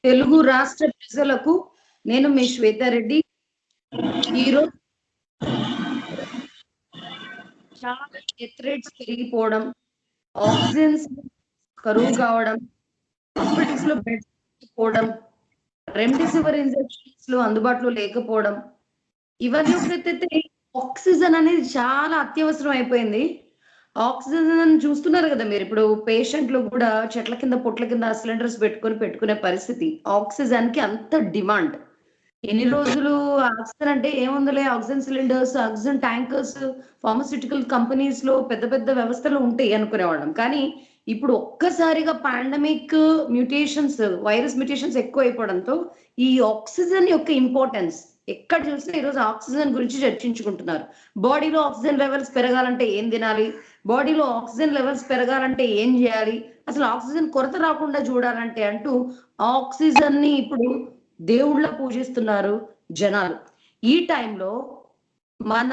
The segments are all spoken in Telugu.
తెలుగు రాష్ట్ర ప్రజలకు నేను మీ శ్వేతారెడ్డి. ఈరోజు చాలా డెత్ రేట్స్ పెరిగిపోవడం, ఆక్సిజన్స్ కరువు కావడం, హాస్పిటల్స్ లో బెడ్స్ పోవడం, రెమ్డెసివిర్ ఇంజెక్షన్స్ లో అందుబాటులో లేకపోవడం, ఇవన్నీ ఒక ఎత్తైతే ఆక్సిజన్ అనేది చాలా అత్యవసరం అయిపోయింది. ఆక్సిజన్ చూస్తున్నారు కదా మీరు. ఇప్పుడు పేషెంట్లు కూడా చెట్ల కింద పొట్ల కింద సిలిండర్స్ పెట్టుకునే పరిస్థితి. ఆక్సిజన్ కి అంత డిమాండ్. ఎన్ని రోజులు ఆక్సిజన్ అంటే ఏముందిలే, oxygen cylinders, oxygen tankers pharmaceutical companies లో పెద్ద పెద్ద వ్యవస్థలు ఉంటాయి అనుకునేవాళ్ళం. కానీ ఇప్పుడు ఒక్కసారిగా పాండమిక్ మ్యూటేషన్స్, వైరస్ మ్యూటేషన్స్ ఎక్కువ అయిపోవడంతో ఈ ఆక్సిజన్ యొక్క ఇంపార్టెన్స్ ఎక్కడ చూసినా ఈరోజు ఆక్సిజన్ గురించి చర్చించుకుంటున్నారు. బాడీలో ఆక్సిజన్ లెవెల్స్ పెరగాలంటే ఏం తినాలి, బాడీలో ఆక్సిజన్ లెవెల్స్ పెరగాలంటే ఏం చేయాలి, అసలు ఆక్సిజన్ కొరత రాకుండా చూడాలంటే అంటూ ఆక్సిజన్ ని ఇప్పుడు దేవుళ్ళ పూజిస్తున్నారు జనాలు. ఈ టైంలో మన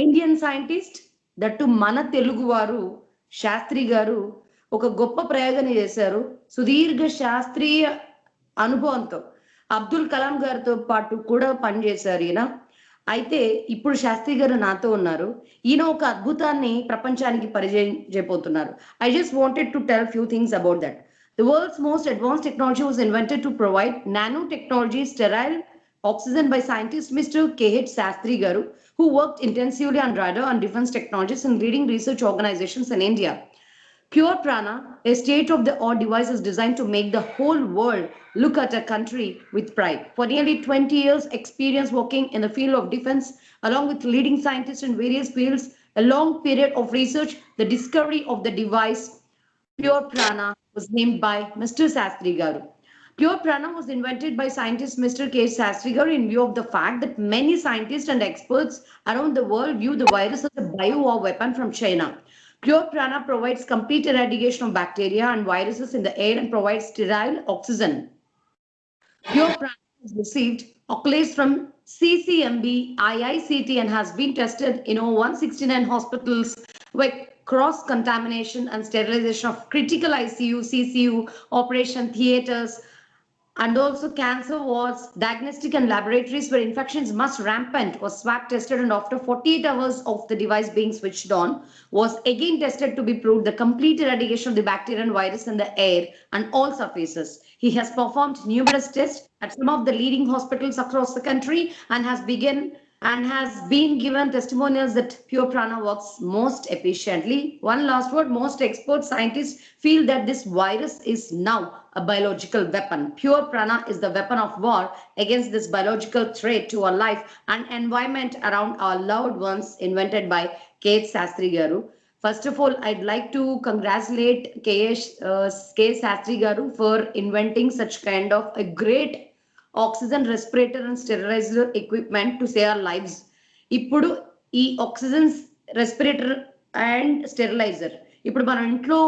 ఇండియన్ సైంటిస్ట్, దట్టు మన తెలుగు వారు శాస్త్రి గారు ఒక గొప్ప ప్రయోగం చేశారు. సుదీర్ఘ శాస్త్రీయ అనుభవంతో అబ్దుల్ కలాం గారితో పాటు కూడా పనిచేశారు ఈయన. అయితే ఇప్పుడు శాస్త్రి గారు నాతో ఉన్నారు. ఈయన ఒక అద్భుతాన్ని ప్రపంచానికి పరిచయం చేయబోతున్నారు. I just wanted to tell few things about that. The world's most advanced technology was invented to provide nanotechnology sterile oxygen by scientist Mr. K.H. Sastry Garu, who worked intensively on radar and defense technologies in leading research organizations in India. Pure Prana, a state-of-the-art device, is designed to make the whole world look at a country with pride. For nearly 20 years experience working in the field of defense, along with leading scientists in various fields, a long period of research, the discovery of the device Pure Prana was named by Mr. Sastry Garu. Pure Prana was invented by scientist Mr. K. Sastry Garu in view of the fact that many scientists and experts around the world view the virus as a bio-war weapon from China. Pure Prana provides complete eradication of bacteria and viruses in the air and provides sterile oxygen. Pure Prana has received accolades from CCMB, IICT and has been tested in over 169 hospitals with cross-contamination and sterilization of critical ICU, CCU, operation theaters, and also cancer wards, diagnostic and laboratories where infections must rampant was swab tested, and after 48 hours of the device being switched on was again tested to be proved the complete eradication of the bacteria and virus in the air and all surfaces. He has performed numerous tests at some of the leading hospitals across the country and has been given testimonials that Pure Prana works most efficiently. One last word, most expert scientists feel that this virus is now a biological weapon. Pure Prana is the weapon of war against this biological threat to our life and environment around our loved ones, invented by K. Sastry Garu. First of all, I'd like to congratulate K. Sastry Garu for inventing such kind of a great oxygen respirator and steriliser equipment to save hour lives. ఇప్పుడు ఈ ఆక్సిజన్ రెస్పిరేటర్ అండ్ స్టెరిలైజర్, ఇప్పుడు మన ఇంట్లో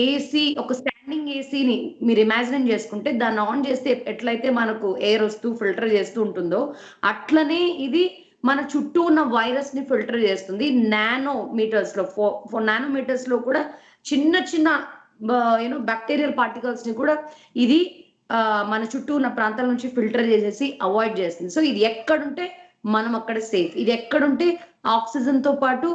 ఏసీ, ఒక స్టాండింగ్ ఏసీని మీరు ఇమాజిన్ చేసుకుంటే దాన్ని ఆన్ చేస్తే ఎట్లయితే మనకు ఎయిర్ వస్తూ ఫిల్టర్ చేస్తూ ఉంటుందో అట్లనే ఇది మన చుట్టూ ఉన్న వైరస్ ని ఫిల్టర్ చేస్తుంది. నానోమీటర్స్ లో, 4 నానోమీటర్స్ లో కూడా చిన్న చిన్న బ్యాక్టీరియల్ పార్టికల్స్ ని కూడా ఇది మన చుట్టూ ఉన్న ప్రాంతాల నుంచి ఫిల్టర్ చేసేసి అవాయిడ్ చేస్తుంది. సో ఇది ఎక్కడుంటే మనం అక్కడ సేఫ్, ఇది ఎక్కడుంటే ఆక్సిజన్ తో పాటు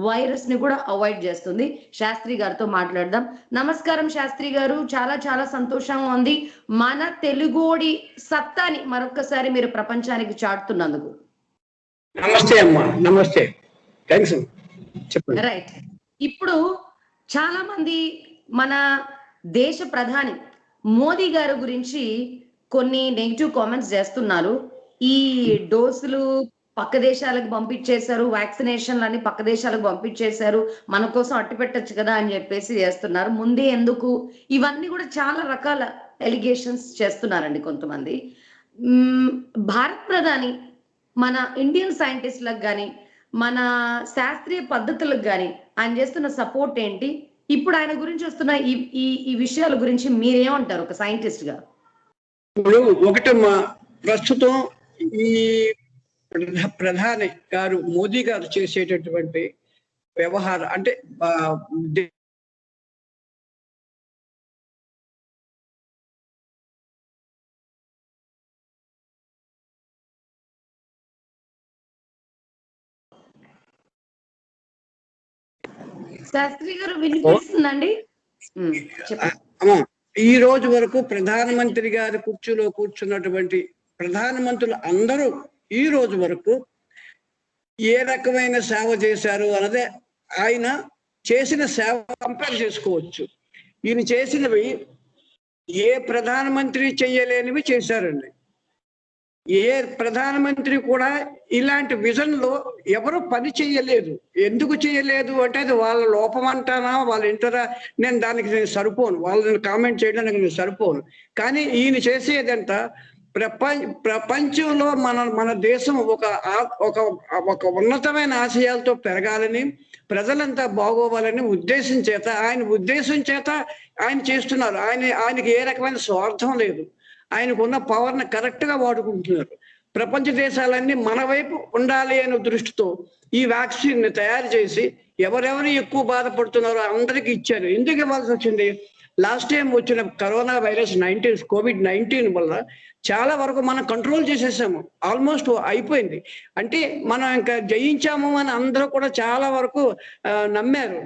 వైరస్ ని కూడా అవాయిడ్ చేస్తుంది. శాస్త్రి గారితో మాట్లాడదాం. నమస్కారం శాస్త్రి గారు, చాలా చాలా సంతోషంగా ఉంది మన తెలుగోడి సత్తాని మరొకసారి మీరు ప్రపంచానికి చాటుతున్నందుకు. నమస్తే అమ్మా. నమస్తే, థాంక్స్. చెప్పండి. రైట్, ఇప్పుడు చాలా మంది మన దేశ ప్రధాని మోదీ గారి గురించి కొన్ని నెగిటివ్ కామెంట్స్ చేస్తున్నారు. ఈ డోసులు పక్క దేశాలకు పంపించేశారు, వ్యాక్సినేషన్లు అన్ని పక్క దేశాలకు పంపించేశారు, మన కోసం అట్టు పెట్టచ్చు కదా అని చెప్పేసి చేస్తున్నారు. ముందే ఎందుకు, ఇవన్నీ కూడా చాలా రకాల ఎలిగేషన్స్ చేస్తున్నారండి కొంతమంది. భారత ప్రధాని మన ఇండియన్ సైంటిస్టులకు కానీ మన శాస్త్రీయ పద్ధతులకు కానీ ఆయన చేస్తున్న సపోర్ట్ ఏంటి? ఇప్పుడు ఆయన గురించి వస్తున్న ఈ విషయాల గురించి మీరేమంటారు ఒక సైంటిస్ట్ గా? ఇప్పుడు ఒకటమ్మా, ప్రస్తుతం ఈ ప్రధాని గారు మోదీ గారు చేసేటటువంటి వ్యవహారం అంటే శాస్త్రి గారు వినిపిస్తుందండి? చెప్పండి. అమ్మా, ఈ రోజు వరకు ప్రధానమంత్రి గారి కుర్చీలో కూర్చున్నటువంటి ప్రధానమంత్రులు అందరూ ఈ రోజు వరకు ఏ రకమైన సేవ చేశారు అన్నదే ఆయన చేసిన సేవ కంపేర్ చేసుకోవచ్చు. ఈయన చేసినవి ఏ ప్రధానమంత్రి చేయలేనివి చేశారండి. ఏ ప్రధానమంత్రి కూడా ఇలాంటి విజన్ లో ఎవరు పని చేయలేదు. ఎందుకు చేయలేదు అంటే అది వాళ్ళ లోపం అంటానా, వాళ్ళ ఇంటరా, నేను సరిపోను, వాళ్ళని కామెంట్ చేయడానికి నేను సరిపోను. కానీ ఈయన చేసేదంట ప్రపంచంలో మన దేశం ఒక ఉన్నతమైన ఆశయాలతో పెరగాలని, ప్రజలంతా బాగోవాలని ఉద్దేశం చేత ఆయన చేస్తున్నారు. ఆయనకి ఏ రకమైన స్వార్థం లేదు. ఆయనకున్న పవర్ని కరెక్ట్ గా వాడుకుంటున్నారు. ప్రపంచ దేశాలన్నీ మన వైపు ఉండాలి అనే దృష్టితో ఈ వ్యాక్సిన్ ని తయారు చేసి ఎవరెవరు ఎక్కువ బాధపడుతున్నారో అందరికీ ఇచ్చారు. ఎందుకు ఇవ్వాల్సి వచ్చింది? లాస్ట్ టైం వచ్చిన కరోనా వైరస్ COVID-19 వల్ల చాలా వరకు మనం కంట్రోల్ చేసేసాము. ఆల్మోస్ట్ అయిపోయింది. అంటే మనం ఇంకా జయించాము అని అందరూ కూడా చాలా వరకు నమ్మారు.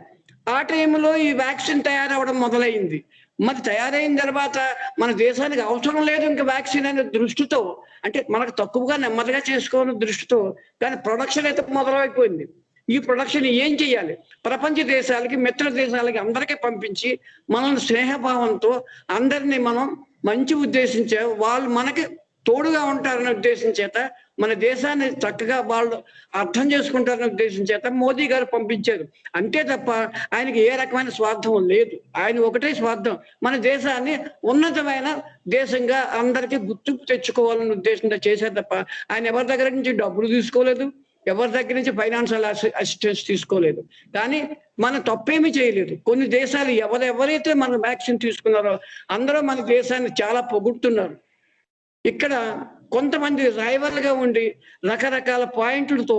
ఆ టైంలో ఈ వ్యాక్సిన్ తయారవడం మొదలైంది. మరి తయారైన తర్వాత మన దేశానికి అవసరం లేదు ఇంకా వ్యాక్సిన్ అనే దృష్టితో, అంటే మనకు తక్కువగా నెమ్మదిగా చేసుకోవాలనే దృష్టితో, కానీ ప్రొడక్షన్ అయితే మొదలైపోయింది. ఈ ప్రొడక్షన్ ఏం చేయాలి? ప్రపంచ దేశాలకి, మిత్ర దేశాలకి అందరికీ పంపించి మనల్ని స్నేహభావంతో అందరినీ మనం మంచి ఉద్దేశించే వాళ్ళు మనకి తోడుగా ఉంటారనే ఉద్దేశం చేత, మన దేశాన్ని చక్కగా వాళ్ళు అర్థం చేసుకుంటారనే ఉద్దేశం చేత మోదీ గారు పంపించారు. అంతే తప్ప ఆయనకి ఏ రకమైన స్వార్థం లేదు. ఆయన ఒకటే స్వార్థం, మన దేశాన్ని ఉన్నతమైన దేశంగా అందరికీ గుర్తింపు తెచ్చుకోవాలనే ఉద్దేశంతో చేశారు తప్ప ఆయన ఎవరి దగ్గర నుంచి డబ్బులు తీసుకోలేదు, ఎవరి దగ్గర నుంచి ఫైనాన్షియల్ అసిస్టెన్స్ తీసుకోలేదు. కానీ మనం తప్పేమీ చేయలేదు. కొన్ని దేశాలు ఎవరైతే మన వ్యాక్సిన్ తీసుకున్నారో అందరూ మన దేశాన్ని చాలా పొగుడుతున్నారు. ఇక్కడ కొంతమంది రైవల్గా ఉండి రకరకాల పాయింట్లతో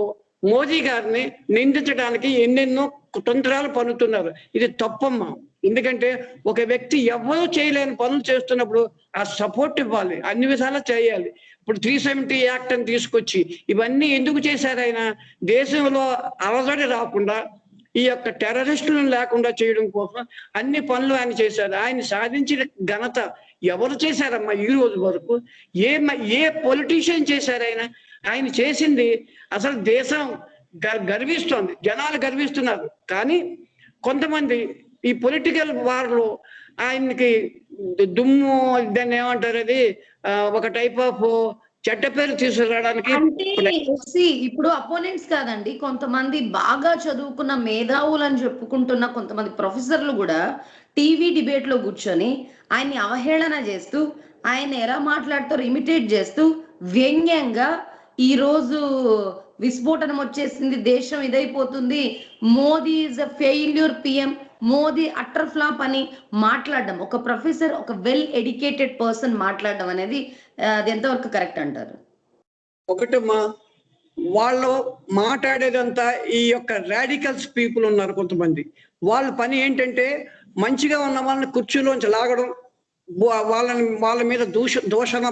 మోదీ గారిని నిందించడానికి ఎన్నెన్నో కుతంత్రాలు పన్నుతున్నారు. ఇది తప్పమ్మా. ఎందుకంటే ఒక వ్యక్తి ఎవరూ చేయలేని పనులు చేస్తున్నప్పుడు ఆ సపోర్ట్ ఇవ్వాలి, అన్ని విధాలా చేయాలి. ఇప్పుడు 370 యాక్ట్ అని తీసుకొచ్చి ఇవన్నీ ఎందుకు చేశారు? ఆయన దేశంలో అలజడి రాకుండా, ఈ యొక్క టెర్రరిస్టులను లేకుండా చేయడం కోసం అన్ని పనులు ఆయన చేశారు. ఆయన సాధించిన ఘనత ఎవరు చేశారమ్మా ఈ రోజు వరకు? ఏ పొలిటీషియన్ చేశారు? ఆయన చేసింది అసలు దేశం గర్విస్తోంది, జనాలు గర్విస్తున్నారు. కానీ కొంతమంది ఈ పొలిటికల్ వార్లో ఆయనకి దుమ్ము, దాన్ని ఏమంటారు, అది ఒక టైప్ ఆఫ్ చెడ్డ పేరు తీసుకురావడానికి. ఇప్పుడు అపోనెంట్స్ కాదండి, కొంతమంది బాగా చదువుకున్న మేధావులు అని చెప్పుకుంటున్న కొంతమంది ప్రొఫెసర్లు కూడా టీవీ డిబేట్ లో కూర్చొని ఆయన్ని అవహేళన చేస్తూ, ఆయన ఎలా మాట్లాడుతారో ఇమిటేట్ చేస్తూ వ్యంగ్యంగా ఈ రోజు విస్ఫోటనం వచ్చేసింది, దేశం ఇదైపోతుంది, Modi is a failure PM, Modi utter flop అని మాట్లాడడం, ఒక ప్రొఫెసర్, ఒక వెల్ ఎడ్యుకేటెడ్ పర్సన్ మాట్లాడడం అనేది అది ఎంతవరకు కరెక్ట్ అంటారు? ఒకటమ్మా, వాళ్ళు మాట్లాడేదంతా ఈ యొక్క రాడికల్స్ పీపుల్ ఉన్నారు కొంతమంది. వాళ్ళ పని ఏంటంటే మంచిగా ఉన్న వాళ్ళని కుర్చీలోంచి లాగడం, వాళ్ళ మీద దూషణ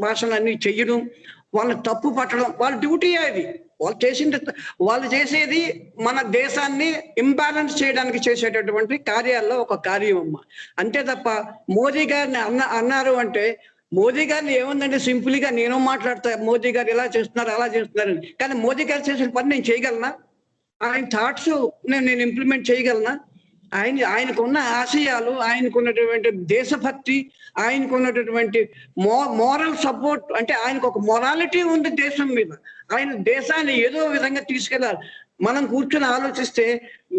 భాషలన్నీ చెయ్యడం, వాళ్ళని తప్పు పట్టడం వాళ్ళ డ్యూటీ. అది వాళ్ళు చేసేది మన దేశాన్ని ఇంబ్యాలెన్స్ చేయడానికి చేసేటటువంటి కార్యాల్లో ఒక కార్యం అమ్మ. అంతే తప్ప మోదీ గారిని అన్నారు అంటే, మోదీ గారిని ఏముందంటే సింపుల్ గా నేను మాట్లాడతా, మోదీ గారు ఇలా చేస్తున్నారు అలా చేస్తున్నారు. కానీ మోదీ గారు చేసిన పని నేను చేయగలనా? ఆయన థాట్స్ నేను ఇంప్లిమెంట్ చేయగలనా? ఆయనకున్న ఆశయాలు, ఆయనకున్నటువంటి దేశభక్తి, ఆయనకున్నటువంటి మోరల్ సపోర్ట్, అంటే ఆయనకు ఒక మొరాలిటీ ఉంది దేశం మీద. ఆయన దేశాన్ని ఏదో విధంగా తీసుకెళ్ళాలి. మనం కూర్చొని ఆలోచిస్తే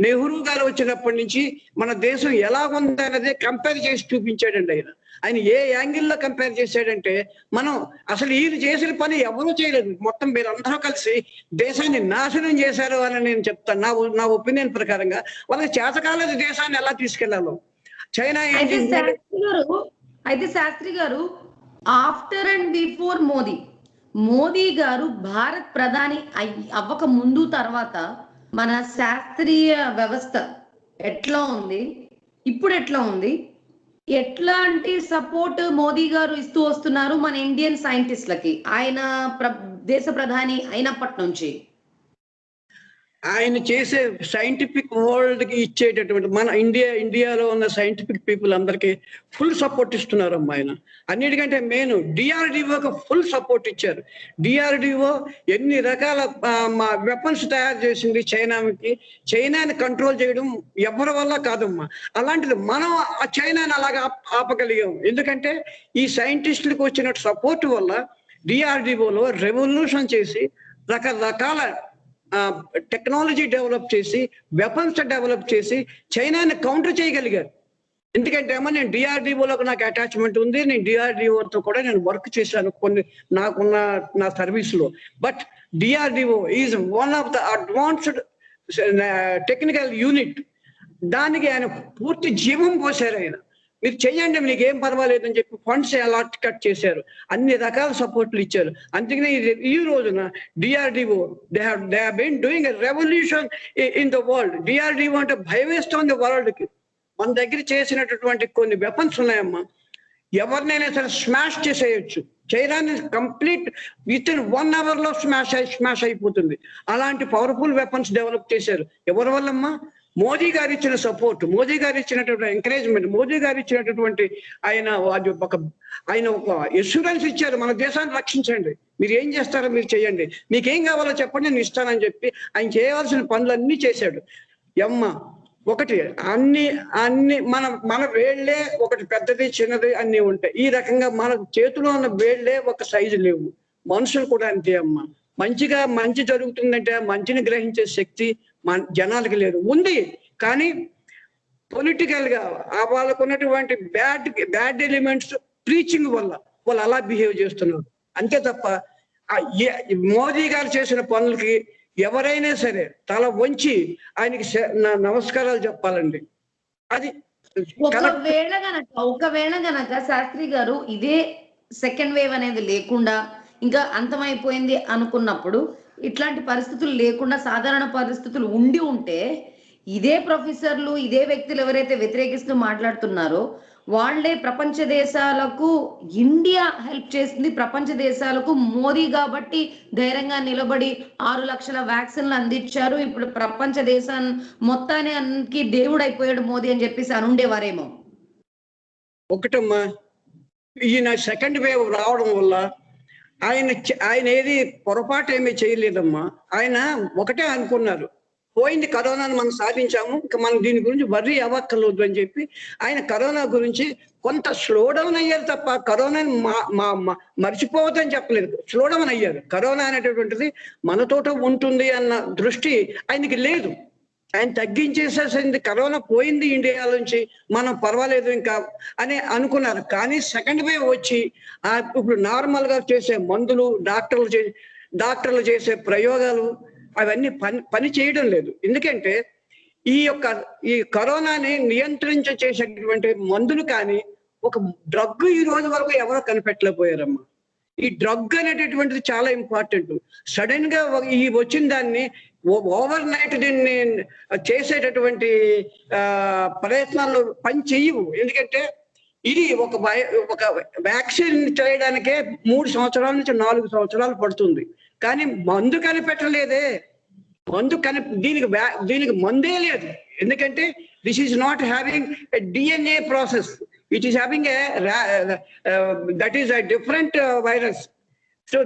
నెహ్రూ గారు వచ్చినప్పటి నుంచి మన దేశం ఎలా ఉందన్నదే కంపేర్ చేసి చూపించాడండి. ఆయన ఏ యాంగిల్లో కంపేర్ చేశాడంటే, మనం అసలు ఈయన చేసిన పని ఎవరూ చేయలేదు. మొత్తం మీరందరూ కలిసి దేశాన్ని నాశనం చేశారు అని నేను చెప్తాను. నా ఒపీనియన్ ప్రకారంగా వాళ్ళకి చేతకాలేదు దేశాన్ని ఎలా తీసుకెళ్లాలో. చైనా అయితే శాస్త్రి గారు ఆఫ్టర్ అండ్ బిఫోర్ మోదీ గారు భారత్ ప్రధాని అవ్వక ముందు తర్వాత మన శాస్త్రీయ వ్యవస్థ ఎట్లా ఉంది, ఇప్పుడు ఎట్లా ఉంది, ఎట్లాంటి సపోర్ట్ మోదీ గారు ఇస్తూ వస్తున్నారు మన ఇండియన్ సైంటిస్టులకి ఆయన దేశ ప్రధాని అయినప్పటి నుంచి? ఆయన చేసే సైంటిఫిక్ వరల్డ్ కి ఇచ్చేటటువంటి మన ఇండియాలో ఉన్న సైంటిఫిక్ పీపుల్ అందరికి ఫుల్ సపోర్ట్ ఇస్తున్నారు అమ్మా ఆయన. అన్నిటికంటే మెయిన్ డిఆర్డిఓకి ఫుల్ సపోర్ట్ ఇచ్చారు. డిఆర్డిఓ ఎన్ని రకాల వెపన్స్ తయారు చేసింది చైనాని కంట్రోల్ చేయడం ఎవరి వల్ల కాదమ్మా. అలాంటిది మనం ఆ చైనాని అలాగా ఆపగలిగాం. ఎందుకంటే ఈ సైంటిస్టులకు వచ్చిన సపోర్ట్ వల్ల డిఆర్డిఓలో రెవల్యూషన్ చేసి రకరకాల టెక్నాలజీ డెవలప్ చేసి వెపన్స్ డెవలప్ చేసి చైనాని కౌంటర్ చేయగలిగారు. ఎందుకంటే ఏమో నేను డిఆర్డిఓలోకి నాకు అటాచ్మెంట్ ఉంది, నేను డిఆర్డిఓతో కూడా నేను వర్క్ చేశాను కొన్ని నాకున్న నా సర్వీస్ లో. But DRDO is one of the advanced technical unit. దానికి ఆయన పూర్తి జీవం పోసారు. ఆయన మీరు చెయ్యండి మీకు ఏం పర్వాలేదు అని చెప్పి ఫండ్స్ అలాట్ కట్ చేశారు, అన్ని రకాల సపోర్ట్లు ఇచ్చారు. అందుకనే ఈ రోజున DRDO they have been doing a revolution in the world. DRDO అంటే భయం వేస్తోంది వరల్డ్ కి. మన దగ్గర చేసినటువంటి కొన్ని వెపన్స్ ఉన్నాయమ్మా, ఎవరినైనా సరే స్మాష్ చేసేయచ్చు. చైనాని కంప్లీట్ విత్ ఇన్ 1 hour లో స్మాష్ అయిపోతుంది. అలాంటి పవర్ఫుల్ వెపన్స్ డెవలప్ చేశారు. ఎవరి వల్లమ్మా? మోదీ గారు ఇచ్చిన సపోర్ట్, మోదీ గారు ఇచ్చినటువంటి ఎంకరేజ్మెంట్, మోదీ గారు ఇచ్చినటువంటి ఆయన ఒక ఎష్యూరెన్స్ ఇచ్చారు, మన దేశాన్ని రక్షించండి, మీరు ఏం చేస్తారో మీరు చేయండి, మీకేం కావాలో చెప్పండి నేను ఇస్తానని చెప్పి ఆయన చేయవలసిన పనులన్నీ చేశాడు. ఒకటి అన్ని మన వేళ్లే ఒకటి పెద్దది చిన్నది అన్ని ఉంటాయి. ఈ రకంగా మన చేతిలో ఉన్న వేళ్లే ఒక సైజు లేవు. మనుషులు కూడా అంతే అమ్మా. మంచి జరుగుతుందంటే మంచిని గ్రహించే శక్తి మన జనాలకి లేదు, ఉంది. కానీ పొలిటికల్ గా వాళ్ళకు ఉన్నటువంటి బ్యాడ్ ఎలిమెంట్స్ ప్రీచింగ్ వల్ల వాళ్ళు అలా బిహేవ్ చేస్తున్నారు. అంతే తప్ప మోదీ గారు చేసిన పనులకి ఎవరైనా సరే తల వంచి ఆయనకి నమస్కారాలు చెప్పాలండి. అది ఒకవేళ గనక శాస్త్రి గారు ఇదే సెకండ్ వేవ్ అనేది లేకుండా ఇంకా అంతమైపోయింది అనుకున్నప్పుడు, ఇట్లాంటి పరిస్థితులు లేకుండా సాధారణ పరిస్థితులు ఉంటే ఇదే ప్రొఫెసర్లు ఇదే వ్యక్తులు ఎవరైతే వ్యతిరేకిస్తూ మాట్లాడుతున్నారో వాళ్ళే ప్రపంచ దేశాలకు ఇండియా హెల్ప్ చేసింది, ప్రపంచ దేశాలకు మోదీ కాబట్టి ధైర్యంగా నిలబడి 6 లక్షల వ్యాక్సిన్లు అందించారు, ఇప్పుడు ప్రపంచ దేశాన్ని మొత్తానికి దేవుడు అయిపోయాడు మోదీ అని చెప్పేసి అనుండేవారేమో. ఒకటమ్మా, ఈయన సెకండ్ వేవ్ రావడం వల్ల ఆయన ఏది పొరపాటు ఏమీ చేయలేదమ్మా. ఆయన ఒకటే అనుకున్నారు, పోయింది కరోనాను మనం సాధించాము, ఇంకా మనం దీని గురించి వర్రీ అవ్వక్కర్లేదు అని చెప్పి ఆయన కరోనా గురించి కొంత స్లో డౌన్ అయ్యారు తప్ప కరోనాని మర్చిపోవద్దని చెప్పలేదు. స్లో డౌన్ అయ్యారు. కరోనా అనేటటువంటిది మనతోట ఉంటుంది అన్న దృష్టి ఆయనకి లేదు. ఆయన తగ్గించేసేసింది, కరోనా పోయింది ఇండియా నుంచి, మనం పర్వాలేదు ఇంకా అని అనుకున్నారు. కానీ సెకండ్ వేవ్ వచ్చి ఇప్పుడు నార్మల్ గా చేసే మందులు, డాక్టర్లు చేసే ప్రయోగాలు అవన్నీ పని చేయడం లేదు. ఎందుకంటే ఈ కరోనాని చేసేటటువంటి మందులు కానీ ఒక డ్రగ్ ఈ రోజు వరకు ఎవరో కనిపెట్టలేకపోయారమ్మా. ఈ డ్రగ్ అనేటటువంటిది చాలా ఇంపార్టెంట్. సడన్ గా ఈ వచ్చిన దాన్ని ఓవర్ నైట్ దీన్ని చేసేటటువంటి ప్రయత్నాలు పని చెయ్యవు. ఎందుకంటే ఇది ఒక వ్యాక్సిన్ చేయడానికే 3 సంవత్సరాల నుంచి 4 సంవత్సరాలు పడుతుంది. కానీ మందు కనిపెట్టలేదే. దీనికి మందే లేదు. ఎందుకంటే this is not having a DNA process, it is having that is a different virus. So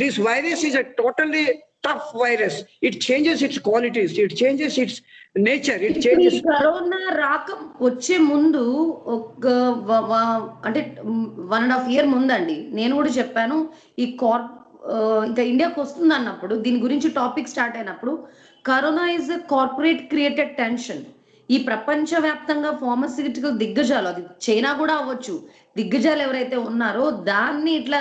this virus is a totally tough virus. It changes its qualities, it changes its nature, it changes. Corona రాక వచ్చే ముందు అంటే 1.5 year ముందండి నేను కూడా చెప్పాను, ఇంకా ఇండియాకి వస్తుంది అన్నప్పుడు దీని గురించి టాపిక్ స్టార్ట్ అయినప్పుడు, corona is a corporate created tension. ఈ ప్రపంచవ్యాప్తంగా ఫార్మస్యూటికల్ దిగ్గజాలు, అది చైనా కూడా అవ్వచ్చు, దిగ్గజాలు ఎవరైతే ఉన్నారో దాన్ని ఇట్లా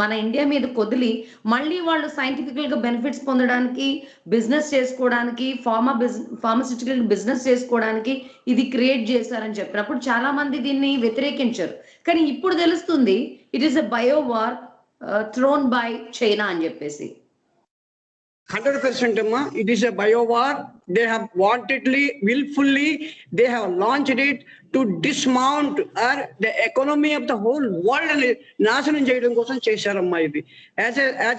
మన ఇండియా మీద కొదిలి మళ్ళీ వాళ్ళు సైంటిఫికల్ గా బెనిఫిట్స్ పొందడానికి, బిజినెస్ చేసుకోవడానికి, ఫార్మస్యూటికల్ బిజినెస్ చేసుకోవడానికి ఇది క్రియేట్ చేశారని చెప్పినప్పుడు చాలా మంది దీన్ని వ్యతిరేకించారు. కానీ ఇప్పుడు తెలుస్తుంది it is a bio war thrown by China అని చెప్పేసి. 100% Amma. It is a biowar. They have wantedly, willfully, they have launched it to dismount the economy of the whole world and national చేయడం కోసం చేశారమ్మా ఇది. As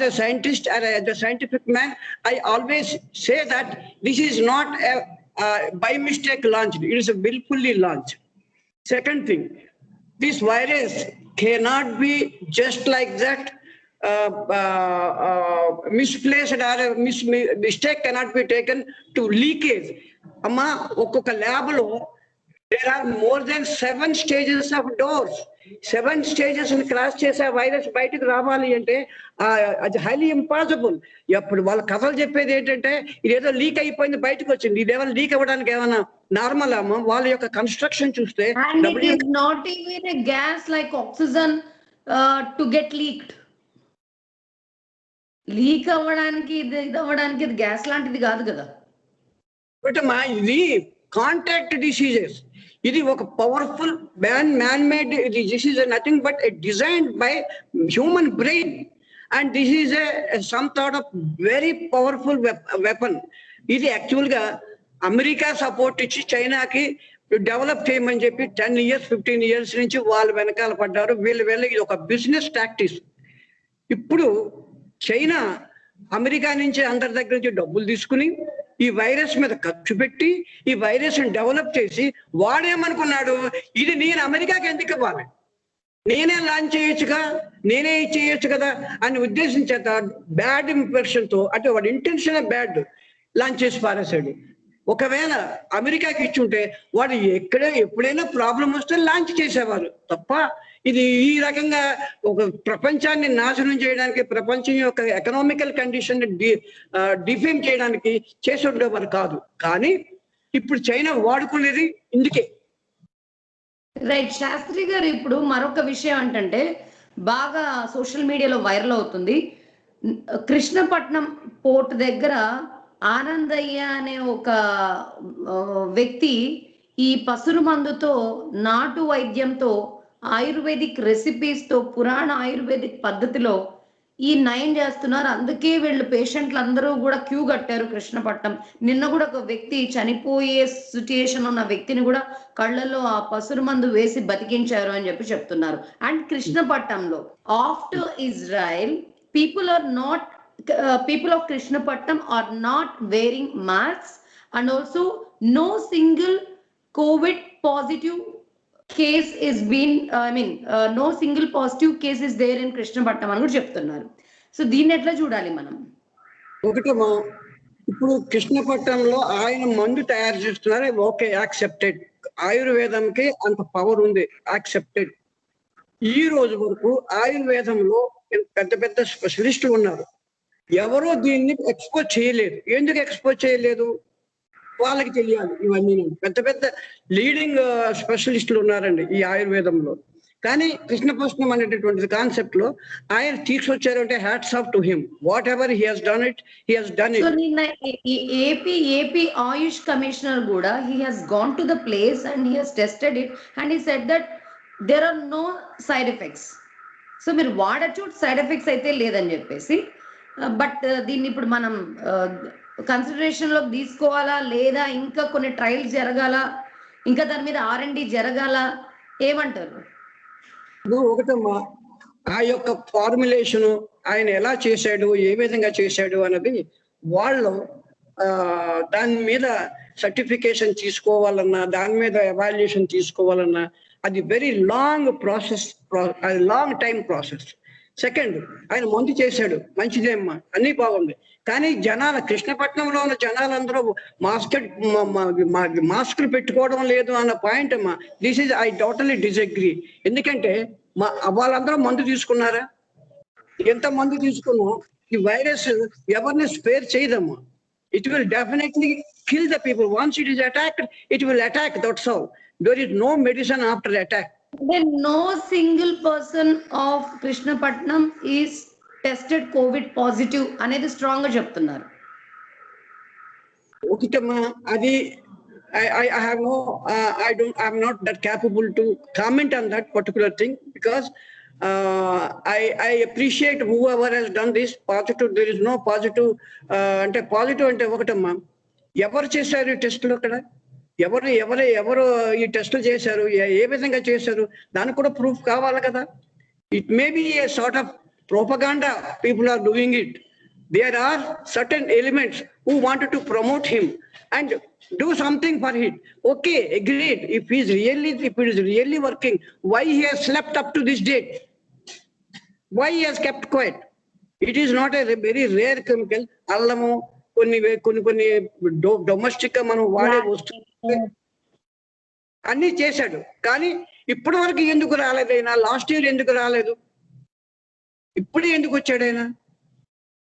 a scientist or as a scientific man, I always say that this is not a by mistake launched. It is a willfully launched. Second thing, this virus cannot be just like that. Misplaced or mistake cannot be taken to leakage. Amma, ఒక్కొక్క ల్యాబ్ లో there are more than 7 stages of doors. 7 stages ని క్రాస్ చేసే వైరస్ బయటకు రావాలి అంటే అది హైలీ ఇంపాసిబుల్. ఎప్పుడు వాళ్ళ కథలు చెప్పేది ఏంటంటే ఇదేదో లీక్ అయిపోయింది బయటకు వచ్చింది. ఇదేమైనా లీక్ అవ్వడానికి ఏమైనా నార్మల్ అమ్మా? వాళ్ళ యొక్క కన్స్ట్రక్షన్ చూస్తే it is not even a gas like oxygen to get leaked. Leak అవ్వడానికి ఇది అవ్వడానికి ఇది గ్యాస్ లాంటిది కాదు కదా. బట్ మా ఇది కాంటాక్ట్ డిసీజెస్. ఇది ఒక powerful man made disease, nothing but designed by human brain. And this is some sort of very powerful weapon. ఇది యాక్చువల్ గా అమెరికా సపోర్ట్ ఇచ్చి చైనాకి డెవలప్ చేయమని చెప్పి 10 years 15 years నుంచి వాళ్ళు వెనకాల పడ్డారు. వీళ్ళు ఇది ఒక బిజినెస్ టాక్టిక్స్. ఇప్పుడు చైనా అమెరికా నుంచి అందరి దగ్గర నుంచి డబ్బులు తీసుకుని ఈ వైరస్ మీద ఖర్చు పెట్టి ఈ వైరస్ ని డెవలప్ చేసి వాడేమనుకున్నాడు, ఇది నేను అమెరికాకి ఎందుకు ఇవ్వాలి, నేనే లాంచ్ చేయొచ్చుగా, నేనే చేయొచ్చు కదా అని ఉద్దేశించేత బ్యాడ్ ఇంప్రెషన్ తో, అంటే వాడి ఇంటెన్షన్ బ్యాడ్, లాంచ్ చేసి పారేశాడు. ఒకవేళ అమెరికాకి ఇచ్చుంటే వాడు ఎప్పుడైనా ప్రాబ్లం వస్తే లాంచ్ చేసేవారు తప్ప ఇది ఈ రకంగా ఒక ప్రపంచాన్ని నాశనం చేయడానికి, ప్రపంచం యొక్క ఎకనామికల్ కండిషన్ డిఫేమ్ చేయడానికి చేసి ఉండేవారు కాదు. కానీ ఇప్పుడు చైనా వాడుకునేది ఇందుకే. రైట్ శాస్త్రి గారు, ఇప్పుడు మరొక విషయం ఏంటంటే బాగా సోషల్ మీడియాలో వైరల్ అవుతుంది. కృష్ణపట్నం పోర్ట్ దగ్గర ఆనందయ్య అనే ఒక వ్యక్తి ఈ పసురు మందుతో, నాటు వైద్యంతో, ఆయుర్వేదిక్ రెసిపీస్ తో, పురాణ ఆయుర్వేదిక్ పద్ధతిలో ఈ నయం చేస్తున్నారు. అందుకే వీళ్ళు పేషెంట్లు అందరూ కూడా క్యూ కట్టారు కృష్ణపట్నం. నిన్న కూడా ఒక వ్యక్తి చనిపోయే సిచ్యుయేషన్ ఉన్న వ్యక్తిని కూడా కళ్ళల్లో ఆ పసురు మందు వేసి బతికించారు అని చెప్పి చెప్తున్నారు. అండ్ కృష్ణపట్నంలో after Israel people of Krishnapatnam are not wearing masks, and also no single COVID positive case is been no single positive case is there in Krishnapatnam అని కూడా చెప్తున్నారు. సో దీన్ని ఎట్లా చూడాలి మనం? ఒకటేమో ఇప్పుడు కృష్ణపట్నంలో ఆయన మందు తయారు చేస్తున్నారు, ఓకే, యాక్సెప్టెడ్. ఆయుర్వేదంకి అంత పవర్ ఉంది, యాక్సెప్టెడ్. ఈ రోజు వరకు ఆయుర్వేదంలో పెద్ద పెద్ద స్పెషలిస్టులు ఉన్నారు, ఎవరో దీన్ని ఎక్స్పోజ్ చేయలేదు. ఎందుకు ఎక్స్పోజ్ చేయలేదు వాళ్ళకి తెలియాలి. ఇవన్నీ పెద్ద పెద్ద లీడింగ్ స్పెషలిస్టులు ఉన్నారండి ఈ ఆయుర్వేదంలో. కానీ కృష్ణపట్నం అనేటటువంటి కాన్సెప్ట్ లో ఆయన తీసుకొచ్చారు అంటే hats off to him. Whatever he has done it, he has done it. So నిన్న ఏపీ ఆయుష్ కమిషనర్ కూడా he has gone to the place and he has tested it and he said that there are no side effects. So మీరు వాడచ్చు, సైడ్ ఎఫెక్ట్స్ అయితే లేదని చెప్పేసి. బట్ దీన్ని ఇప్పుడు మనం కన్సిడరేషన్ లోకి తీసుకోవాలా లేదా ఇంకా కొన్ని ట్రయల్స్ జరగాల, ఇంకా దాని మీద R&D జరగాల, ఏమంటారు? ఒకటమ్మా, ఆ యొక్క ఫార్ములేషన్ ఆయన ఎలా చేశాడు, ఏ విధంగా చేశాడు అన్నది వాళ్ళు దాని మీద సర్టిఫికేషన్ తీసుకోవాలన్నా, దాని మీద ఎవాల్యుయేషన్ తీసుకోవాలన్నా అది వెరీ లాంగ్ ప్రాసెస్, అది లాంగ్ టైం ప్రాసెస్. సెకండ్, ఆయన మందు చేశాడు, మంచిదేమ్మా, అన్ని బాగుంది. కానీ కృష్ణపట్నంలో ఉన్న జనాలందరూ మాస్కులు పెట్టుకోవడం లేదు అన్న పాయింట్ అమ్మా. This is I totally disagree. ఎందుకంటే వాళ్ళందరూ మందు తీసుకున్నారా? ఎంత మందు తీసుకున్నా ఈ వైరస్ ఎవరిని spare చేయదమ్మా. It will definitely kill the people. Once it is attacked, it will attack, that's all. There is no medicine after attack. Then no single person of Krishnapatnam is tested COVID positive అనేది స్ట్రాంగ్ గా చెప్తున్నారు. ఒకటమ్మా, అది I have no I'm not that capable to comment on that particular thing, because I appreciate whoever has done this positive. There is no positive. అంటే పాజిటివ్ అంటే ఒకటమ్మా, ఎవరు చేశారు ఈ టెస్టులు అక్కడ, ఎవరు ఈ టెస్టులు చేశారు, ఏ విధంగా చేశారు, దానికి కూడా ప్రూఫ్ కావాలి కదా. It may be a sort of propaganda people are doing it. There are certain elements who wanted to promote him and do something for it. Okay, agreed. If it is really working, why he has slept up to this date? Why he has kept quiet? It is not a very rare chemical. Allamu కొన్ని డొమెస్టిక్ గా మనం వాడే వస్తువు అన్ని చేశాడు, కానీ ఇప్పటి వరకు ఎందుకు రాలేదైనా? లాస్ట్ ఇయర్ ఎందుకు రాలేదు? ఇప్పుడే ఎందుకు వచ్చాడైనా?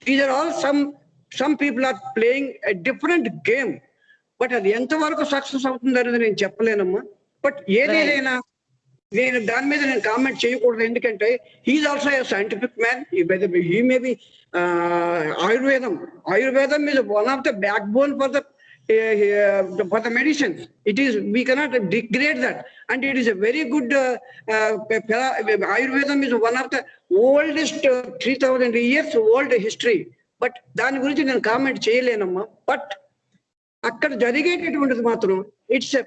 These are all some people are playing a different game. But అది ఎంతవరకు సక్సెస్ అవుతుంది అనేది నేను చెప్పలేనమ్మా. బట్ ఏదేదైనా నేను దాని మీద నేను కామెంట్ చేయకూడదు, ఎందుకంటే he is also a scientific man. He may be ఆయుర్వేదం is one of the backbone for the medicines. We cannot degrade that, and it is a very good Ayurvedam is one of the oldest 3000 years old history. But దాని గురించి నేను కామెంట్ చేయలేనమ్మా. బట్ అక్కడ జరిగేటటువంటిది మాత్రం it's a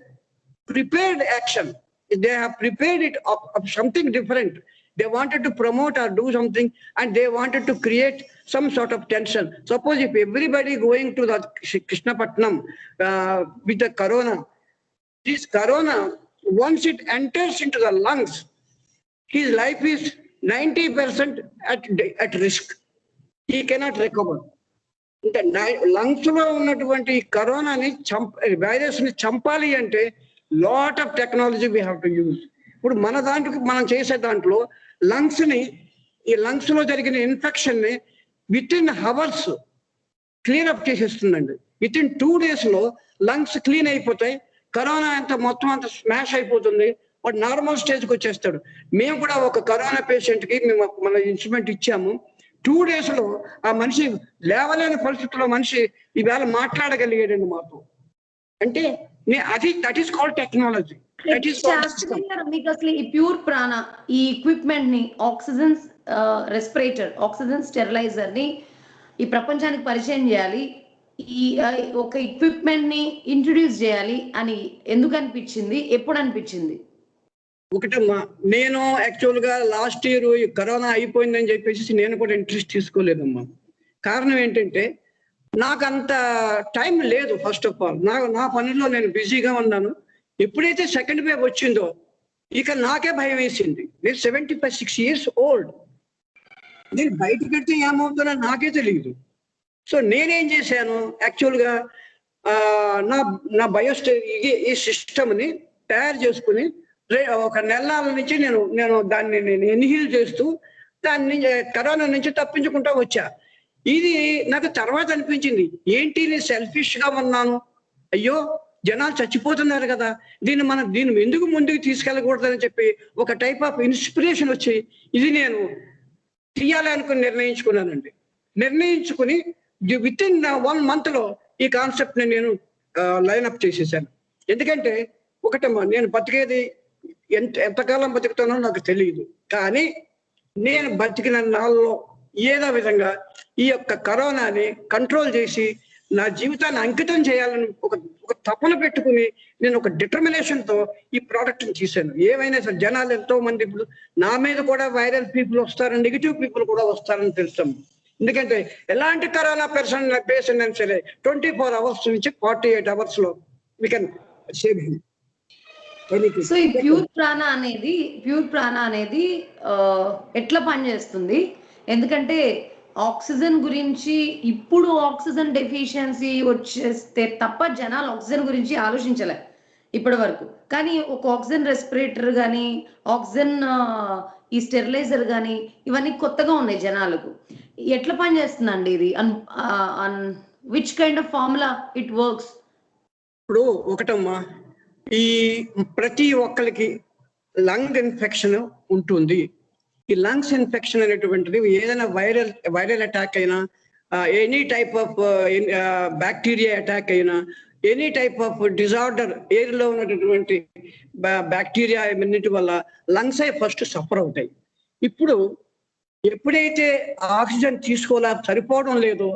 prepared action. They have prepared it of something different. They wanted to promote or do something, and they wanted to create some sort of tension. Suppose if everybody going to the Krishnapatnam with the corona, this corona, once it enters into the lungs, his life is 90% at risk. He cannot recover. The lungs లో ఉన్నటువంటి కరోనాని వైరస్ ని చంపాలి అంటే lot of technology we have to use. ఇప్పుడు మనం చేసే దాంట్లో ఈ లంగ్స్ లో జరిగిన ఇన్ఫెక్షన్ ని within hours clean up చేసేస్తుందండి. విత్ ఇన్ 2 days లో లంగ్స్ క్లీన్ అయిపోతాయి. కరోనా మొత్తం అంతా స్మాష్ అయిపోతుంది. వాడు నార్మల్ స్టేజ్కి వచ్చేస్తాడు. మేము కూడా ఒక కరోనా పేషెంట్ కి మేము మన ఇన్స్ట్రుమెంట్ ఇచ్చాము. 2 days లో ఆ మనిషి లేవలేని పరిస్థితుల్లో మనిషి ఈవేళ మాట్లాడగలిగాడండి మాతో. అంటే దట్ ఈస్ కాల్డ్ టెక్నాలజీ. మీకు అసలు ఈ ప్యూర్ ప్రాణ ఈ ఎక్విప్మెంట్ ని ఆక్సిజన్ రెస్పిరేటర్, ఆక్సిజన్ స్టెరిలైజర్ ని ఈ ప్రపంచానికి పరిచయం చేయాలి, ఈ ఒక ఎక్విప్మెంట్ ని ఇంట్రొడ్యూస్ చేయాలి అని ఎందుకు అనిపించింది? ఎప్పుడు అనిపించింది? ఒకటమ్మా, నేను యాక్చువల్ గా లాస్ట్ ఇయర్ ఈ కరోనా అయిపోయిందని చెప్పేసి నేను కూడా ఇంట్రెస్ట్ తీసుకోలేదమ్మా. కారణం ఏంటంటే నాకు అంత టైం లేదు. ఫస్ట్ ఆఫ్ ఆల్ నా పనిలో నేను బిజీగా ఉన్నాను. ఎప్పుడైతే సెకండ్ వేవ్ వచ్చిందో ఇక నాకే భయం వేసింది. నేను 76 years old. నేను బయటకు వెళ్తే ఏమవుతుందో నాకే తెలియదు. సో నేనేం చేశాను, యాక్చువల్గా నా ఈ సిస్టమ్ని తయారు చేసుకుని ఒక నెలల నుంచి నేను దాన్ని ఎన్హీల్ చేస్తూ దాన్ని కరోనా నుంచి తప్పించుకుంటా వచ్చా. ఇది నాకు తర్వాత అనిపించింది, ఏంటి నేను సెల్ఫిష్ గా ఉన్నాను, అయ్యో జనాలు చచ్చిపోతున్నారు కదా, దీన్ని ఎందుకు ముందుకు తీసుకెళ్ళకూడదని చెప్పి ఒక టైప్ ఆఫ్ ఇన్స్పిరేషన్ వచ్చి ఇది నేను తీయాలనుకుని నిర్ణయించుకుని విత్ ఇన్ 1 month లో ఈ కాన్సెప్ట్ ని నేను లైన్అప్ చేసేసాను. ఎందుకంటే ఒకటమ్మా, నేను బతికేది ఎంతకాలం బతుకుతానో నాకు తెలియదు, కానీ నేను బతికిన నాళ్ళలో ఏదో విధంగా ఈ యొక్క కరోనాని కంట్రోల్ చేసి నా జీవితాన్ని అంకితం చేయాలని ఒక తపన పెట్టుకుని నేను ఒక డిటర్మినేషన్ తో ఈ ప్రోడక్ట్ ని తీసాను. ఏమైనా సరే జనాలు ఎంతో మంది ఇప్పుడు నా మీద కూడా వైరల్ పీపుల్ వస్తారు, నెగిటివ్ పీపుల్ కూడా వస్తారని తెలుస్తాము. ఎందుకంటే ఎలాంటి కరోనా పేషెంట్ అయినా సరే 24 hours నుంచి 48 hours లో we can save him. So ఈ ప్యూర్ ప్రాణ అనేది ఎట్లా పనిచేస్తుంది? ఎందుకంటే ఆక్సిజన్ గురించి ఇప్పుడు ఆక్సిజన్ డెఫిషియన్సీ వచ్చేస్తే తప్ప జనాలు ఆక్సిజన్ గురించి ఆలోచించలే ఇప్పటి వరకు. కానీ ఒక ఆక్సిజన్ రెస్పిరేటర్ కానీ ఆక్సిజన్ ఈ స్టెరిలైజర్ కానీ ఇవన్నీ కొత్తగా ఉన్నాయి జనాలకు. ఎట్లా పనిచేస్తుందండి ఇది? Which kind of formula it works? ఇప్పుడు ఒకటమ్మా, ఈ ప్రతి ఒక్కరికి లంగ్ ఇన్ఫెక్షన్ ఉంటుంది. ఈ లంగ్స్ ఇన్ఫెక్షన్ అనేటువంటిది ఏదైనా వైరల్ అటాక్ అయినా, any type of bacteria attack అయినా, any type of disorder air లో ఉన్నటువంటి బ్యాక్టీరియా ఇమ్యూనిటీ వల్ల లంగ్స్ ఫస్ట్ సఫర్ అవుతాయి. ఇప్పుడు ఎప్పుడైతే ఆక్సిజన్ సరిపోవడం లేదో,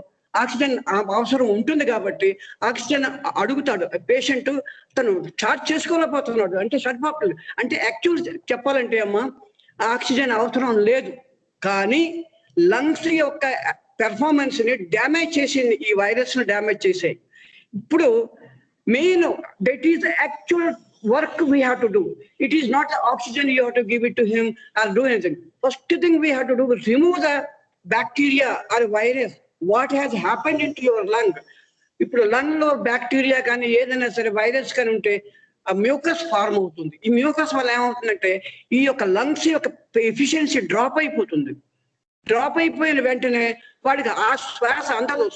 ఆక్సిజన్ అవసరం ఉంటుంది కాబట్టి ఆక్సిజన్ అడుగుతాడు పేషెంట్, తను చార్జ్ చేసుకోలేకపోతున్నాడు, అంటే సరిపోతుంది. అంటే యాక్చువల్ చెప్పాలంటే అమ్మా, ఆక్సిజన్ అవసరం లేదు, కానీ లంగ్స్ యొక్క పెర్ఫార్మెన్స్ ని డ్యామేజ్ చేసింది, ఈ వైరస్ ను డ్యామేజ్ చేసాయి. ఇప్పుడు main that is actual work we have to do. It is not the oxygen you have to give it to him or do anything. First thing we have to do is remove the bacteria or virus. What has happened into your lung? ఇప్పుడు లంగ్ లో బ్యాక్టీరియా కానీ ఏదైనా సరే వైరస్ కానీ ఉంటే ఆ మ్యూకస్ ఫార్మ్ అవుతుంది. ఈ మ్యూకస్ వల్ల ఏమవుతుందంటే ఈ యొక్క లంగ్స్ యొక్క ఎఫిషియన్సీ డ్రాప్ అయిపోతుంది. డ్రాప్ అయిపోయిన వెంటనే వాడికి ఆ శ్వాస అందదు,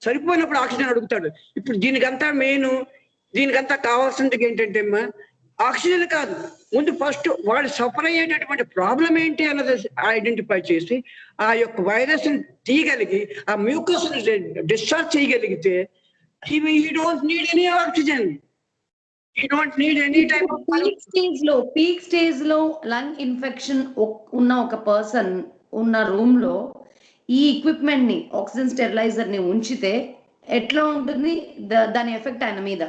సరిపోయినప్పుడు ఆక్సిజన్ అడుగుతాడు. ఇప్పుడు దీనికంతా కావాల్సింది ఏంటంటే అమ్మా, ఆక్సిజన్ కాదు, ముందు ఫస్ట్ వాడు సఫర్ అయ్యేటటువంటి ప్రాబ్లం ఏంటి అన్నది ఐడెంటిఫై చేసి ఆ యొక్క వైరస్ ని తీయగలిగి ఆ మ్యూకస్ డిశ్చార్జ్ చేయగలిగితే he don't need any oxygen, he don't need any type of peak stage లో లంగ్ ఇన్ఫెక్షన్ ఉన్న ఒక పర్సన్ ఉన్న రూమ్ లో ఈ ఎక్విప్మెంట్ ని, ఆక్సిజన్ స్టెరిలైజర్ ని ఉంచితే ఎట్లా ఉంటుంది దాని ఎఫెక్ట్ ఆయన మీద?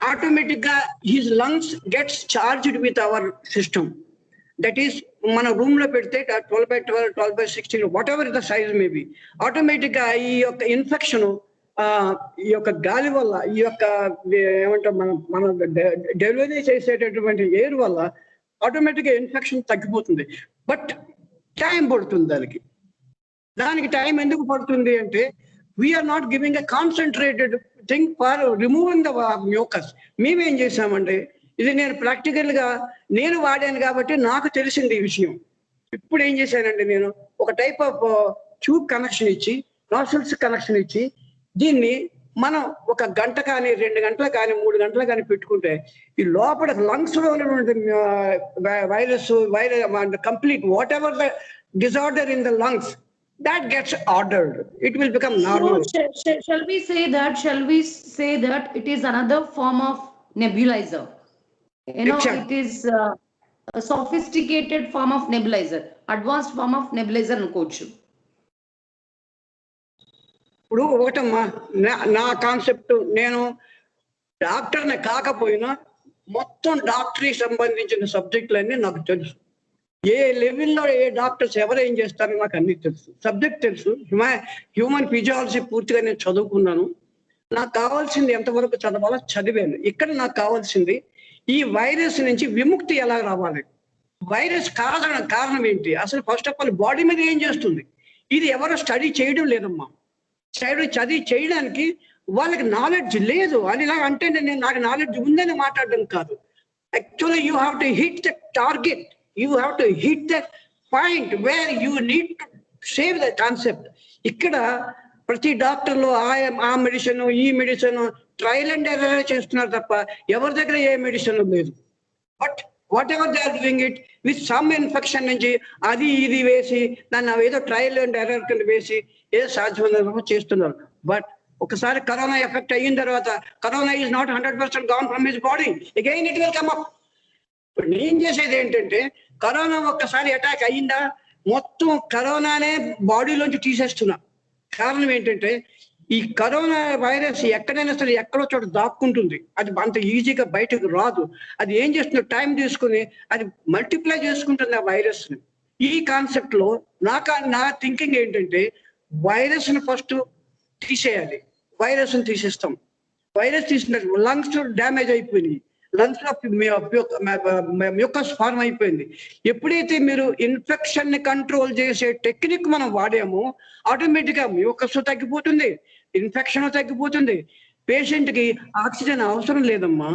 ఆటోమేటిక్ గా his lungs gets charged with our system. That is మన రూమ్ లో పెడితే 12x12, 12x16, what ever the size maybe, automatic గా ఈ యొక్క ఇన్ఫెక్షన్ ఈ యొక్క గాలి వల్ల, ఈ యొక్క ఏమంటాం మన డెలివరీ చేసేటటువంటి ఎయిర్ వల్ల ఆటోమేటిక్ గా ఇన్ఫెక్షన్ తగ్గిపోతుంది. బట్ టైం పడుతుంది. దానికి టైం ఎందుకు పడుతుంది అంటే we are not giving a concentrated thing for removing the mucus. మేమేం చేసామంటే, ఇది నేను ప్రాక్టికల్ గా నేను వాడాను కాబట్టి నాకు తెలిసింది ఈ విషయం. ఇప్పుడు ఏం చేశానంటే, నేను ఒక టైప్ ఆఫ్ ట్యూబ్ కనెక్షన్ ఇచ్చి, నాసిల్స్ కనెక్షన్ ఇచ్చి, దీన్ని మనం 1 గంట కానీ 2 గంటలు కానీ 3 గంటలు కానీ పెట్టుకుంటే ఈ లోపల లంగ్స్ లో ఉన్నటువంటి virus complete what ever the disorder in the lungs, that gets ordered, it will become normal. So, shall we say that it is another form of nebulizer? Exactly. It is a sophisticated form of nebulizer, advanced form of nebulizer అనుకోవచ్చు. ఇప్పుడు ఒకటమ్మా, నా కాన్సెప్ట్, నేను డాక్టర్ని కాకపోయినా మొత్తం డాక్టరీ సంబంధించిన సబ్జెక్టులన్నీ నాకు తెలుసు. ఏ లెవెల్లో ఏ డాక్టర్స్ ఎవరు ఏం చేస్తారో నాకు అన్ని తెలుసు, సబ్జెక్ట్ తెలుసు. హ్యూమన్ ఫిజియాలజీ పూర్తిగా నేను చదువుకున్నాను. నాకు కావాల్సింది ఎంతవరకు చదవాలో చదివాను. ఇక్కడ నాకు కావాల్సింది ఈ వైరస్ నుంచి విముక్తి ఎలా రావాలి, వైరస్ కారణం ఏంటి, అసలు ఫస్ట్ ఆఫ్ ఆల్ బాడీ మీద ఏం చేస్తుంది, ఇది ఎవరో స్టడీ చేయడం లేదమ్మా. చదివి చేయడానికి వాళ్ళకి నాలెడ్జ్ లేదు. అది అంటే నాకు నాలెడ్జ్ ఉందని మాట్లాడడం కాదు. Actually you have to hit the target, you have to hit that point where you need to save the concept. ఇక్కడ ప్రతి డాక్టర్లు ఆ మెడిసిన్ ఈ మెడిసిన్ ట్రయల్ అండ్ ఎర్రర్ చేస్తున్నారు తప్ప ఎవరి దగ్గర ఏ మెడిసిన్ లేదు. But whatever they are doing it with some infection నుంచి అది ఇది వేసి దాన్ని ఏదో ట్రయల్ అండ్ ఎర్రర్ కింద వేసి ఏదో సాధ్యమైనంత చేస్తున్నారు. బట్ ఒకసారి కరోనా ఎఫెక్ట్ అయిన తర్వాత corona is not 100% gone from his body, again it will come up. ఇప్పుడు నేను చేసేది ఏంటంటే, కరోనా ఒక్కసారి అటాక్ అయ్యిందా మొత్తం కరోనానే బాడీలోంచి తీసేస్తున్నా. కారణం ఏంటంటే, ఈ కరోనా వైరస్ ఎక్కడైనా సరే ఎక్కడో చోట దాక్కుంటుంది, అది అంత ఈజీగా బయటకు రాదు. అది ఏం చేస్తుంది, టైం తీసుకుని అది మల్టిప్లై చేసుకుంటుంది ఆ వైరస్ ని. ఈ కాన్సెప్ట్ లో నా థింకింగ్ ఏంటంటే, వైరస్ ని ఫస్ట్ తీసేయాలి. వైరస్ ని తీసేస్తాం. వైరస్ తీసిన లంగ్స్ డ్యామేజ్ అయిపోయినాయి, లంగ్స్ లో మ్యూకస్ ఫార్మ్ అయిపోయింది. ఎప్పుడైతే మీరు ఇన్ఫెక్షన్ ని కంట్రోల్ చేసే టెక్నిక్ మనం వాడామో ఆటోమేటిక్ గా మ్యూకస్ తగ్గిపోతుంది, ఇన్ఫెక్షన్ తగ్గిపోతుంది, పేషెంట్ కి ఆక్సిజన్ అవసరం లేదమ్మా.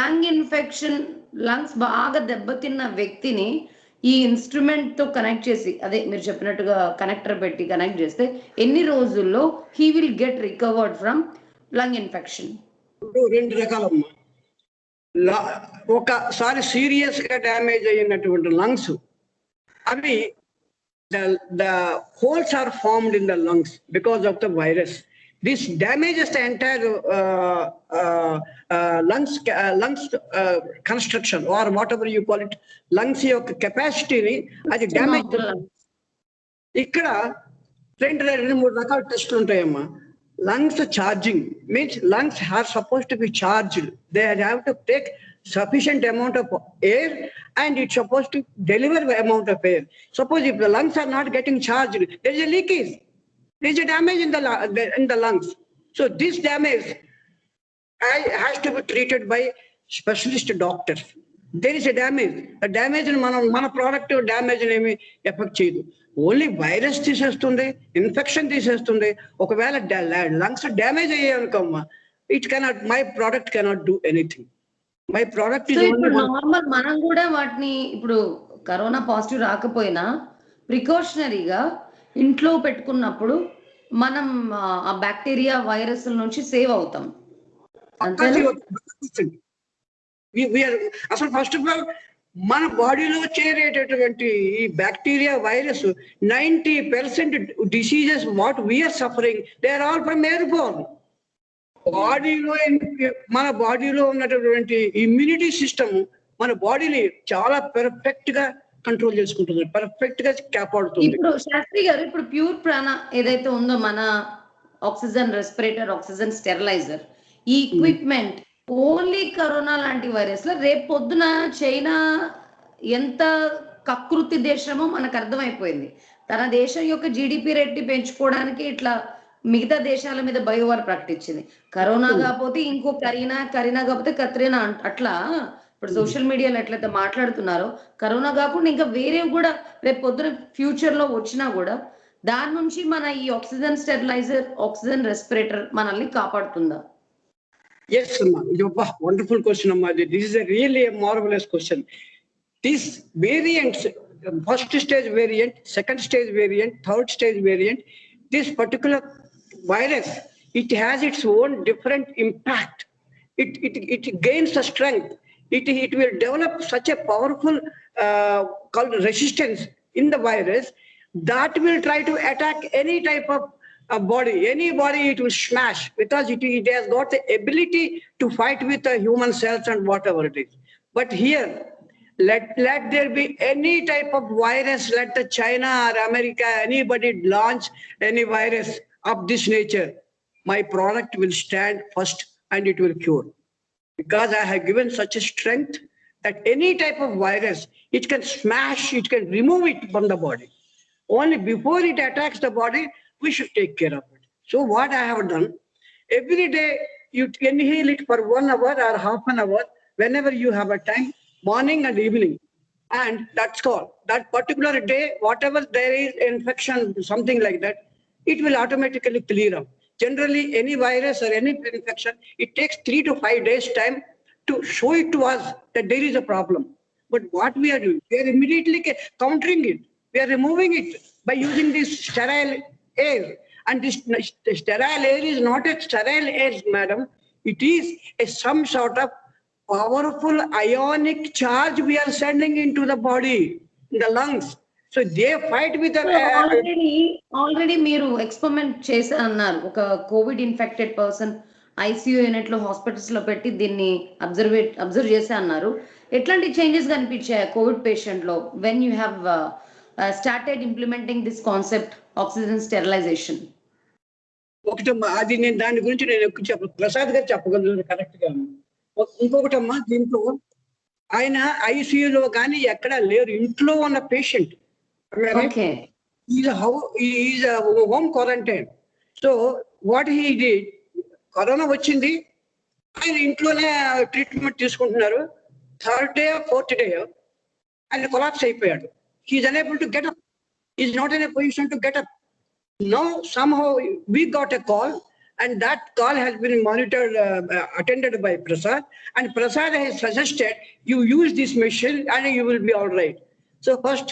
లంగ్ ఇన్ఫెక్షన్ లంగ్స్ బాగా దెబ్బతిన్న వ్యక్తిని ఈ ఇన్స్ట్రుమెంట్ తో కనెక్ట్ చేసి, అదే మీరు చెప్పినట్టుగా కనెక్టర్ పెట్టి కనెక్ట్ చేస్తే ఎన్ని రోజుల్లో he will get recovered from lung infection? 2 రకాలమ్మా. ఒకసారి సీరియస్ గా డ్యామేజ్ అయినటువంటి లంగ్స్, అవి the holes are formed in the lungs because of the virus. This damages the entire lungs construction, or whatever you call it, lungs యొక్క కెపాసిటీని అది డ్యామేజ్. ఇక్కడ రెండు మూడు రకాల టెస్టులు ఉంటాయమ్మా. Lungs charging means lungs are suppose to be charged. They have to take sufficient amount of air and it's supposed to deliver the amount of air. Suppose if the lungs are not getting charged, there is a leakage, there is a damage in the lungs. So this damage has to be treated by specialist doctors. There is a damage. A damage in mana product damage ఏమి ఎఫెక్ట్ చేయదు. ఓన్లీ వైరస్ తీసేస్తుంది, ఇన్ఫెక్షన్ తీసేస్తుంది. ఒకవేళ లంగ్స్ డ్యామేజ్ అయ్యాయి అనుకోమ్మా, it cannot, my product cannot do anything. My product normal. మనం కూడా వాటిని ఇప్పుడు కరోనా పాజిటివ్ రాకపోయినా ప్రికాషనరీగా ఇంట్లో పెట్టుకున్నప్పుడు మనం ఆ బ్యాక్టీరియా వైరస్ నుంచి సేవ్ అవుతాం. అసలు ఫస్ట్ ఆఫ్ ఆల్ మన బాడీలో చేరేటటువంటి ఈ bacteria virus 90% diseases what we are suffering they are all from airborne. బాడీలో మన బాడీలో ఉన్నటువంటి ఇమ్యూనిటీ సిస్టమ్ మన బాడీని చాలా పర్ఫెక్ట్ గా కంట్రోల్ చేసుకుంటుంది, పర్ఫెక్ట్ గా కాపాడుతుంది. ఇప్పుడు శాస్త్రి గారు, ఇప్పుడు ప్యూర్ ప్రాణ ఏదైతే ఉందో మన ఆక్సిజన్ రెస్పిరేటర్, ఆక్సిజన్ స్టెరిలైజర్, ఈ ఎక్విప్మెంట్ ఓన్లీ కరోనా లాంటి వైరస్ లో రేపు పొద్దున చైనా ఎంత కకృతి దేశమో మనకు అర్థమైపోయింది. తన దేశం యొక్క జీడిపి రేట్ని పెంచుకోవడానికి ఇట్లా మిగతా దేశాల మీద బయోవార్ ప్రకటించింది. కరోనా కాకపోతే ఇంకో కరీనా కాకపోతే కత్రీనా అట్లా ఇప్పుడు సోషల్ మీడియాలో ఎట్లయితే మాట్లాడుతున్నారో, కరోనా కాకుండా ఇంకా వేరేవి కూడా రేపు పొద్దున ఫ్యూచర్ లో వచ్చినా కూడా దాని నుంచి మన ఈ ఆక్సిజన్ స్టెరిలైజర్, ఆక్సిజన్ రెస్పిరేటర్ మనల్ని కాపాడుతుందా? Yes, Amma. Wonderful question, Amma. This is a really a marvelous question. These variants, first stage variant, second stage variant, third stage variant, this particular virus, it has its own different impact. It gains the strength. It will develop such a powerful called resistance in the virus that will try to attack any type of body. Any body it will smash, because it has got the ability to fight with the human cells and whatever it is. But here, let there be any type of virus, let the China or America, anybody launch any virus of this nature, my product will stand first and it will cure. Because I have given such a strength that any type of virus, it can smash, it can remove it from the body. Only before it attacks the body, we should take care of it. So what I have done, every day you inhale it for 1 hour or half an hour, whenever you have a time, morning and evening. And that's all. That particular day, whatever there is infection, something like that, it will automatically clear up. Generally, any virus or any infection, it takes 3 to 5 days time to show it to us that there is a problem. But what we are doing, we are immediately countering it. We are removing it by using this sterile air. And this sterile air is not a sterile air, madam. It is some sort of powerful ionic charge we are sending into the body, in the lungs. So they fight with the already మీరు ఎక్స్పెరిమెంట్ చేసా అన్నారు. ఒక covid infected person ICU unit లో హాస్పిటల్స్ లో పెట్టి దీన్ని అబ్జర్వ్ చేసా అన్నారు. ఎట్లాంటి చేంజెస్ కనిపించాయి కోవిడ్ పేషెంట్ లో when you have started implementing this concept oxygen sterilisation? ఒకటమ్మా, అది నేను దాని గురించి నేను ప్రసాద్ గారు చెప్పగలను కరెక్ట్ గా. ఇంకొకటమ్మా, దీంట్లో ఆయన ఐసీయూలో కానీ ఎక్కడ లేరు, ఇంట్లో ఉన్న patient, is home quarantine. So what he did, corona వచ్చింది, ఆయన ఇంట్లోనే ట్రీట్మెంట్ తీసుకుంటున్నారు. 3rd day or 4th day ఆయన కొలాప్స్ అయిపోయాడు. He's unable to get up. He's not in a position to get up. Now somehow we got a call, and that call has been monitored, attended by Prasad, and Prasad has suggested you use this machine and you will be all right. So first,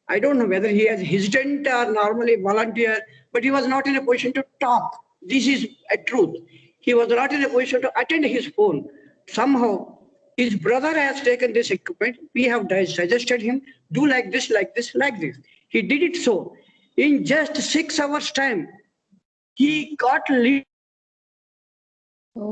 I don't know whether he is hesitant or normally volunteer, but he was not in a position to talk. This is a truth. He was not in a position to attend his phone. Somehow his brother has taken this equipment. We have suggested him, do like this, like this, like this. He did it so. In just 6 hours time, he got oh